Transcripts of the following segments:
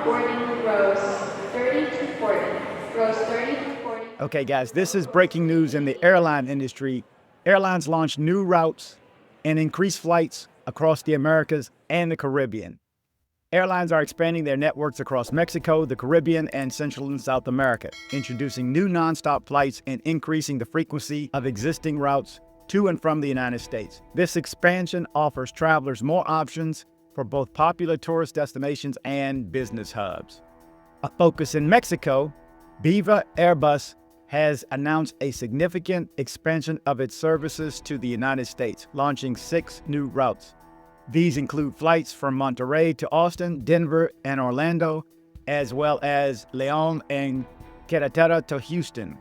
boarding rows 30 to 40. Rows 30 to 40. Okay, guys, this is breaking news in the airline industry. Airlines launched new routes and increased flights across the Americas and the Caribbean. Airlines are expanding their networks across Mexico, the Caribbean, and Central and South America, introducing new nonstop flights and increasing the frequency of existing routes to and from the United States. This expansion offers travelers more options for both popular tourist destinations and business hubs. A focus in Mexico, Viva Airbus has announced a significant expansion of its services to the United States, launching 6 new routes. These include flights from Monterrey to Austin, Denver, and Orlando, as well as León and Querétaro to Houston.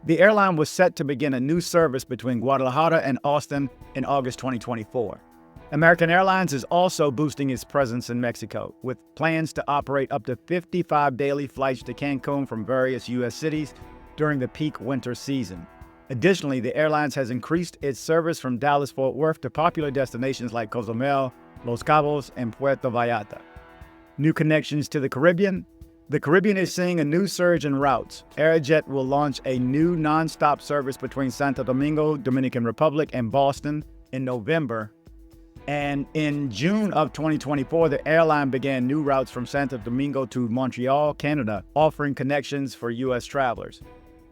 The airline was set to begin a new service between Guadalajara and Austin in August 2024. American Airlines is also boosting its presence in Mexico, with plans to operate up to 55 daily flights to Cancun from various U.S. cities during the peak winter season. Additionally, the airlines has increased its service from Dallas-Fort Worth to popular destinations like Cozumel, Los Cabos, and Puerto Vallarta. New connections to the Caribbean. The Caribbean is seeing a new surge in routes. Aerojet will launch a new nonstop service between Santo Domingo, Dominican Republic, and Boston in November. And in June of 2024, the airline began new routes from Santo Domingo to Montreal, Canada, offering connections for U.S. travelers.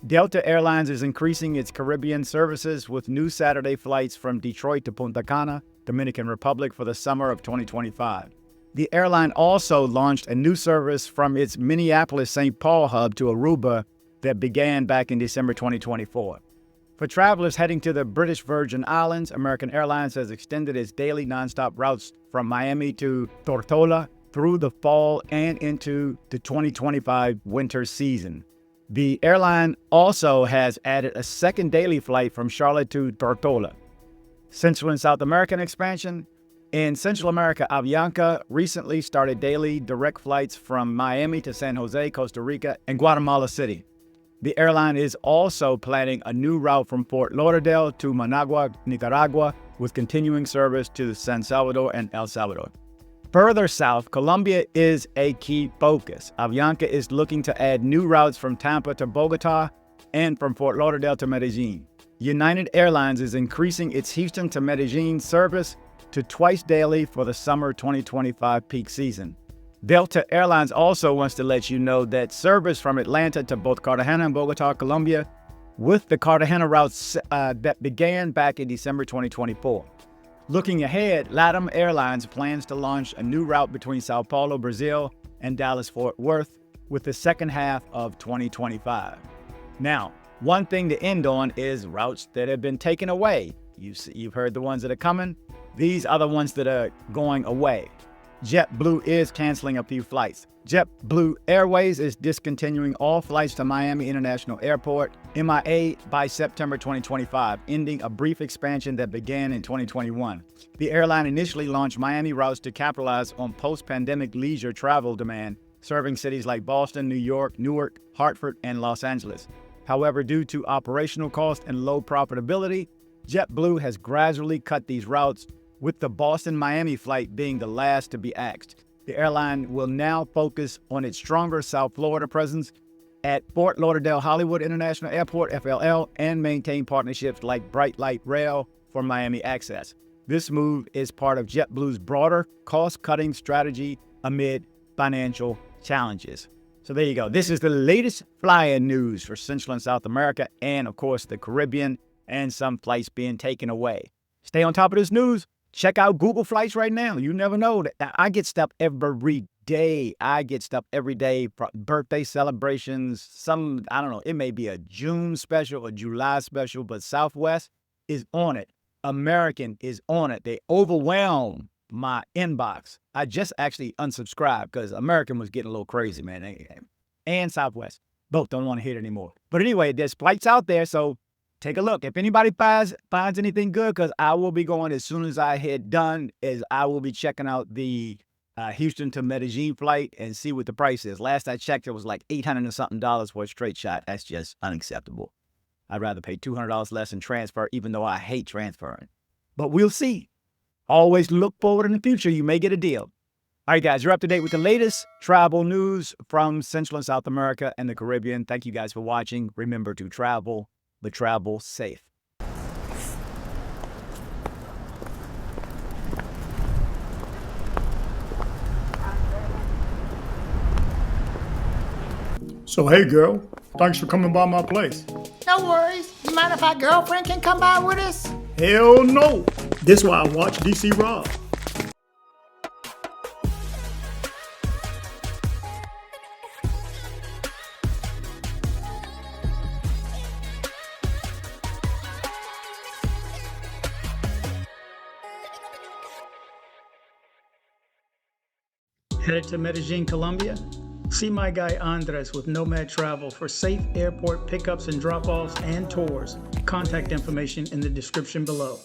Delta Airlines is increasing its Caribbean services with new Saturday flights from Detroit to Punta Cana, Dominican Republic for the summer of 2025. The airline also launched a new service from its Minneapolis-St. Paul hub to Aruba that began back in December 2024. For travelers heading to the British Virgin Islands, American Airlines has extended its daily nonstop routes from Miami to Tortola through the fall and into the 2025 winter season. The airline also has added a second daily flight from Charlotte to Tortola. Central and South American expansion. In Central America, Avianca recently started daily direct flights from Miami to San Jose, Costa Rica, and Guatemala City. The airline is also planning a new route from Fort Lauderdale to Managua, Nicaragua, with continuing service to San Salvador and El Salvador. Further south, Colombia is a key focus. Avianca is looking to add new routes from Tampa to Bogota and from Fort Lauderdale to Medellin. United Airlines is increasing its Houston to Medellin service to twice daily for the summer 2025 peak season. Delta Airlines also wants to let you know that service from Atlanta to both Cartagena and Bogota, Colombia, with the Cartagena routes that began back in December 2024. Looking ahead, LATAM Airlines plans to launch a new route between Sao Paulo, Brazil, and Dallas-Fort Worth with the second half of 2025. Now, one thing to end on is routes that have been taken away. You've heard the ones that are coming. These are the ones that are going away. JetBlue is canceling a few flights. JetBlue Airways is discontinuing all flights to Miami International Airport, MIA, by September 2025, ending a brief expansion that began in 2021. The airline initially launched Miami routes to capitalize on post-pandemic leisure travel demand, serving cities like Boston, New York, Newark, Hartford, and Los Angeles. However, due to operational cost and low profitability, JetBlue has gradually cut these routes, with the Boston-Miami flight being the last to be axed. The airline will now focus on its stronger South Florida presence at Fort Lauderdale Hollywood International Airport, FLL, and maintain partnerships like Bright Light Rail for Miami access. This move is part of JetBlue's broader cost-cutting strategy amid financial challenges. So there you go. This is the latest flying news for Central and South America and, of course, the Caribbean and some flights being taken away. Stay on top of this news. Check out Google Flights right now. You never know. I get stuff every day. I get stuff every day. Birthday celebrations. I don't know. It may be a June special or July special, but Southwest is on it. American is on it. They overwhelm my inbox. I just actually unsubscribed because American was getting a little crazy, man. And Southwest. Both don't want to hear it anymore. But anyway, there's flights out there, so take a look. If anybody finds anything good, because I will be going as soon as I hit done, is I will be checking out the Houston to Medellin flight and see what the price is. Last I checked, it was like $800 and something for a straight shot. That's just unacceptable. I'd rather pay $200 less and transfer, even though I hate transferring. But we'll see. Always look forward in the future. You may get a deal. All right, guys, you're up to date with the latest travel news from Central and South America and the Caribbean. Thank you guys for watching. Remember to travel, but travel safe. So, hey girl, thanks for coming by my place. No worries. You mind if our girlfriend can come by with us? Hell no. This why I watch DC Rob. Headed to Medellin, Colombia? See my guy Andres with Nomad Travel for safe airport pickups and drop-offs and tours. Contact information in the description below.